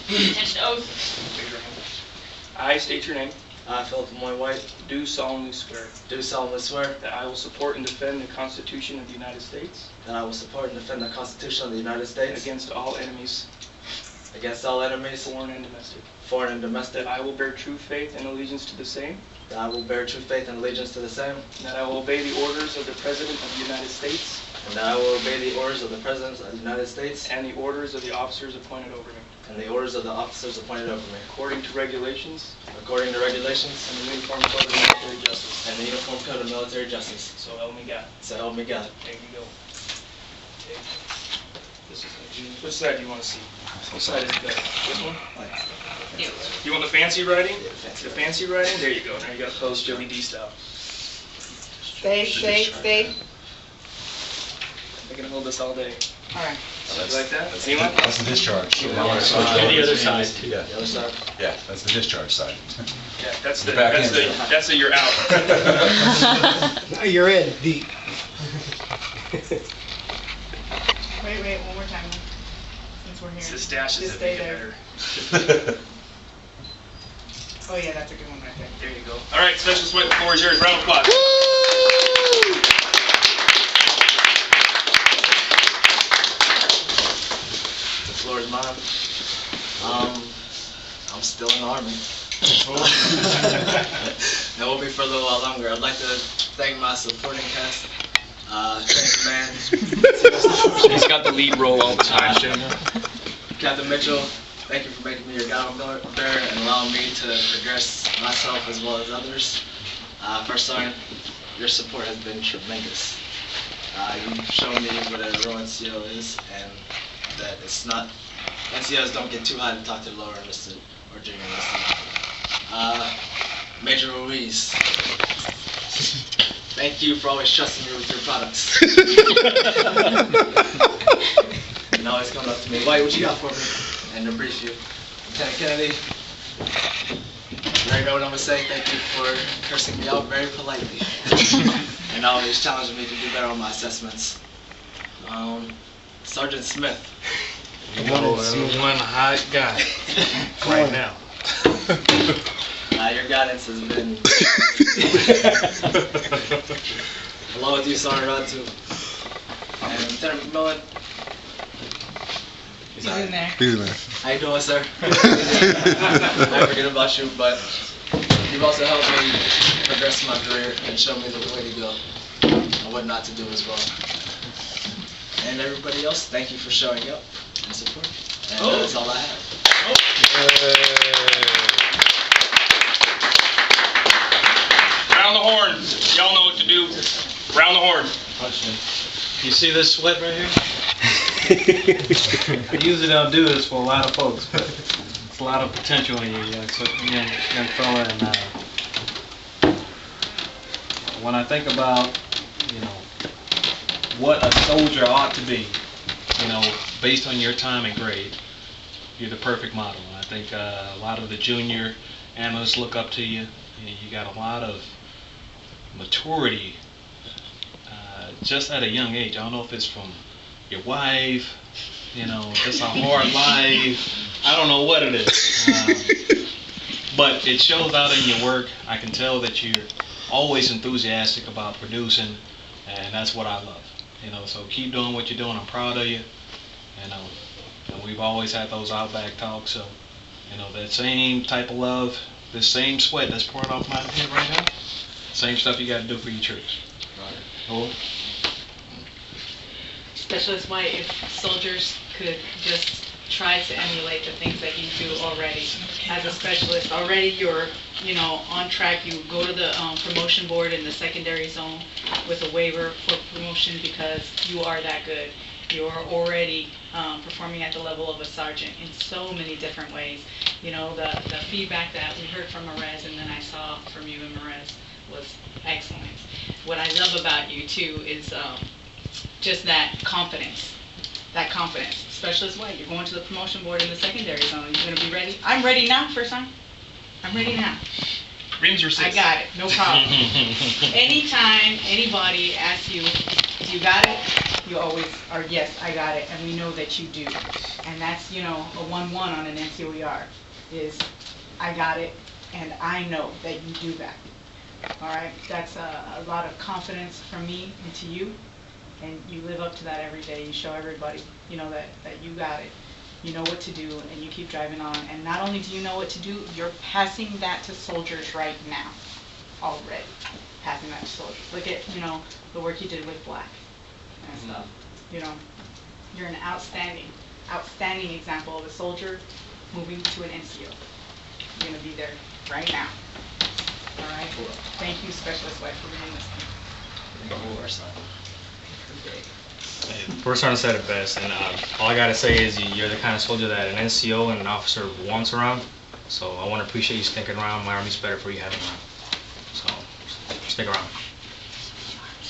Attention to oath. Raise your hand. I state your name. I, Philip White, Do solemnly swear do solemnly swear that I will support and defend the Constitution of the United States that I will support and defend the Constitution of the United States against all enemies, against all enemies, foreign and domestic. foreign and domestic, That I will bear true faith and allegiance to the same. that I will bear true faith and allegiance to the same, And that I will obey the orders of the President of the United States and that I will obey the orders of the President of the United States and the orders of the officers appointed over me, and the orders of the officers appointed over me, according to regulations according to regulations and the Uniform Code of Military Justice. and the Uniform Code of Military Justice. So help me God. So help me God. There you go. Okay. This is which side do you want to see? Which side is better? This one? You want the fancy writing? Yeah, fancy The fancy writing? There you go. Now you got to post Joey D style. Stay. I'm gonna hold this all day. All right. You like that? Anyone? That's the discharge. The other side. Yeah, The other side. yeah, that's the discharge side. Yeah, that's the The back that's end. the you're out. Now you're in deep. Wait, one more time. Since we're here. It's the stashes Just that stay make it there. better. Oh yeah, that's a good one right there. There you go. All right, Specialist White, the floor is yours. Round of applause. The floor is mine. I'm still in the Army. It will be for a little while longer. I'd like to thank my supporting cast, Training Command, He's got the lead role all the time. Captain Mitchell. Thank you for making me your guide bearer and allowing me to progress myself as well as others. First Sergeant, your support has been tremendous. You've shown me what a real NCO is, and that it's not, NCOs don't get too high to talk to the lower enlisted or junior enlisted. Major Ruiz, thank you for always trusting me with your products. And always coming up to me, White, what you got for me? And to brief you. Lieutenant Kennedy, you already know what I'm going to say. Thank you for cursing me out very politely. And always challenging me to do better on my assessments. Sergeant Smith. One hot guy right now. Your guidance has been... Along with you, Sergeant Rod, too. And Lieutenant McMillan. He's in there. How you doing, sir? I forget about you, but you've also helped me progress my career and show me the way to go and what not to do as well. And everybody else, thank you for showing up and support. And that's all I have. Round the horn. Y'all know what to do. Round the horn. You see this sweat right here? I usually don't do this for a lot of folks, but it's a lot of potential in you, young fella. And when I think about, what a soldier ought to be, based on your time and grade, you're the perfect model. I think a lot of the junior analysts look up to you. You got a lot of maturity just at a young age. I don't know if it's from your wife, just a hard life. I don't know what it is. But it shows out in your work. I can tell that you're always enthusiastic about producing, and that's what I love. So keep doing what you're doing. I'm proud of you. And we've always had those Outback talks. So, that same type of love, the same sweat that's pouring off my head right now, same stuff you got to do for your troops. Right. Specialist White, if soldiers could just try to emulate the things that you do already. As a specialist, already you're, on track. You go to the promotion board in the secondary zone with a waiver for promotion because you are that good. You're already performing at the level of a sergeant in so many different ways. The feedback that we heard from Merez and then I saw from you and Merez was excellent. What I love about you too is just that confidence. Specialist White, you're going to the promotion board in the secondary zone. You're going to be ready. I'm ready now, first time. I'm ready now. Rims or six? I got it, no problem. Anytime anybody asks you, do you got it? You always are, yes, I got it, and we know that you do. And that's, you know, a 1-1 on an NCOER, is I got it, and I know that you do that. All right, that's a lot of confidence from me into you, and you live up to that every day. You show everybody, you know, that you got it. You know what to do, and you keep driving on. And not only do you know what to do, you're passing that to soldiers right now, already. Passing that to soldiers. Look at, you know, the work you did with Black and stuff. You know, you're an outstanding example of a soldier moving to an NCO. You're gonna be there right now. All right. Thank you, Specialist White, for being this. First Sergeant said it best, and all I gotta say is you're the kind of soldier that an NCO and an officer wants around. So I want to appreciate you sticking around. My Army's better for you having around. So stick around.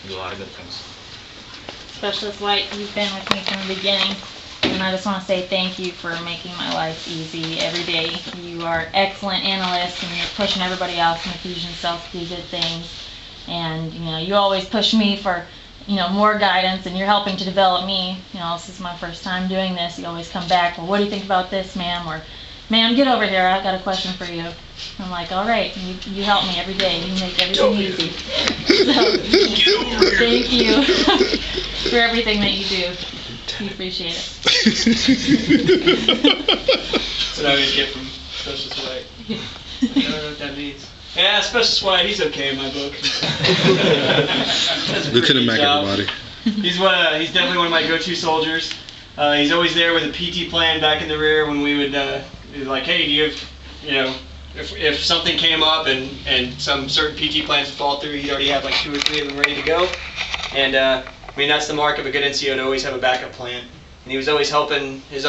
You do a lot of good things. Specialist White, you've been with me from the beginning, and I just want to say thank you for making my life easy every day. You are an excellent analyst, and you're pushing everybody else in the fusion cells to do good things. And you know, you always push me for, you know, more guidance, and you're helping to develop me. You know, this is my first time doing this. You always come back, well, what do you think about this, ma'am? Or, ma'am, get over here, I've got a question for you. I'm like, all right, you help me every day. You make everything easy. So, thank you for everything that you do. We appreciate it. So now we get from Specialist White. I don't know what that means. Yeah, Specialist White, he's okay in my book. Lieutenant Mac, everybody. He's definitely one of my go-to soldiers. He's always there with a PT plan back in the rear when we would be like, hey, do you have, you know, if something came up and some certain PT plans would fall through, he'd already have like 2 or 3 of them ready to go. And I mean, that's the mark of a good NCO, to always have a backup plan. And he was always helping his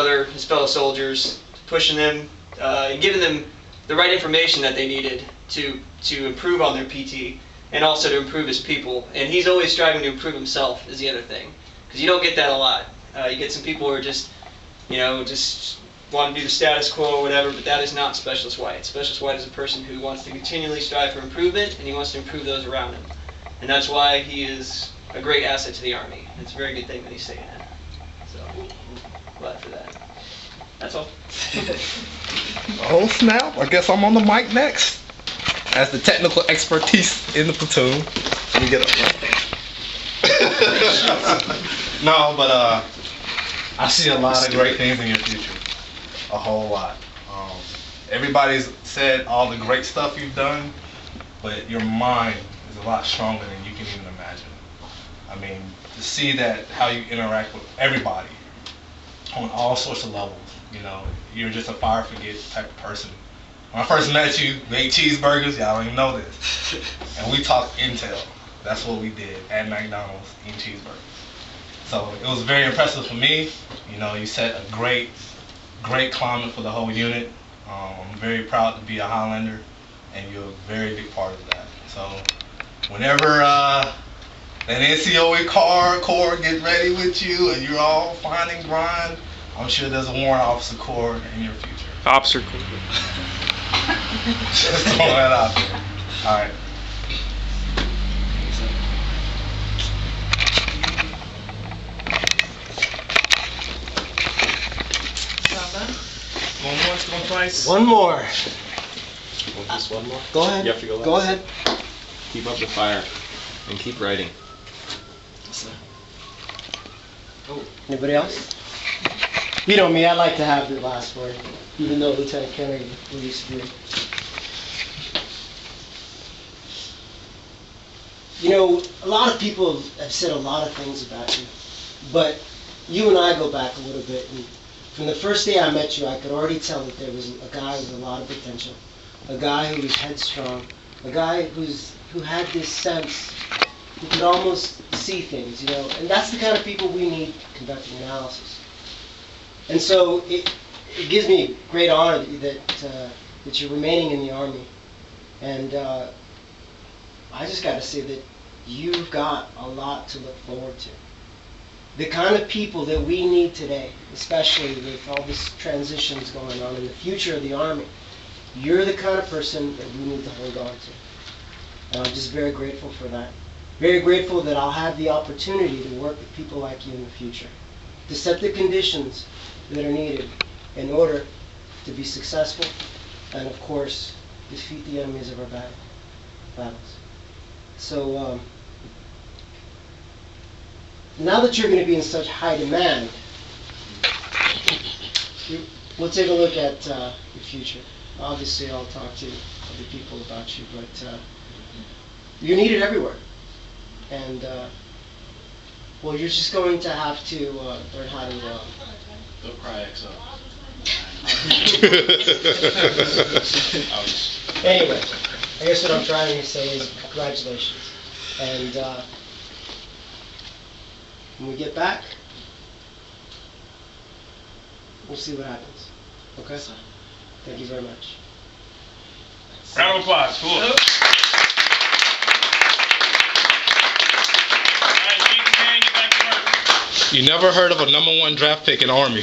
fellow soldiers, pushing them, and giving them the right information that they needed to improve on their PT, and also to improve his people. And he's always striving to improve himself, is the other thing, because you don't get that a lot. You get some people who are just, you know, just want to do the status quo or whatever, but that is not Specialist White. Specialist White is a person who wants to continually strive for improvement, and he wants to improve those around him. And that's why he is a great asset to the Army. It's a very good thing that he's saying that. So, glad for that. That's all. Oh snap, I guess I'm on the mic next. As the technical expertise in the platoon. Let me get up. No, but I see a lot of great things in your future. A whole lot. Everybody's said all the great stuff you've done, but your mind is a lot stronger than you can even imagine. I mean, to see that how you interact with everybody on all sorts of levels, you know, you're just a fire forget type of person. When I first met you, we ate cheeseburgers, y'all don't even know this. And we talked intel. That's what we did at McDonald's, eating cheeseburgers. So it was very impressive for me. You know, you set a great climate for the whole unit. I'm very proud to be a Highlander, and you're a very big part of that. So whenever an NCOE corps get ready with you and you're all fine and grind, I'm sure there's a warrant officer corps in your future. Officer corps. Just throwing that out there. All right. Going once, going twice. One more. Just one more? Go ahead. You have to go last. Go ahead. Keep up the fire and keep writing. Anybody else? You know me, I like to have the last word, even though Lieutenant Kennedy used to do. You know, a lot of people have said a lot of things about you, but you and I go back a little bit, and from the first day I met you, I could already tell that there was a guy with a lot of potential, a guy who was headstrong, a guy who had this sense, who could almost see things, you know, and that's the kind of people we need conducting analysis. And so it gives me great honor that you're remaining in the Army, and I just got to say that you've got a lot to look forward to. The kind of people that we need today, especially with all these transitions going on in the future of the Army, you're the kind of person that we need to hold on to. And I'm just very grateful for that. Very grateful that I'll have the opportunity to work with people like you in the future, to set the conditions that are needed in order to be successful and, of course, defeat the enemies of our battles. So, now that you're going to be in such high demand, we'll take a look at your future. Obviously, I'll talk to other people about you, but you're needed everywhere. And, well, you're just going to have to learn how to... Don't cry, XO. Anyway, I guess what I'm trying to say is congratulations. And when we get back, we'll see what happens. Okay? Thank you very much. Round of applause. Cool. All right, thank you, man. Get back to work. You never heard of a #1 draft pick in Army.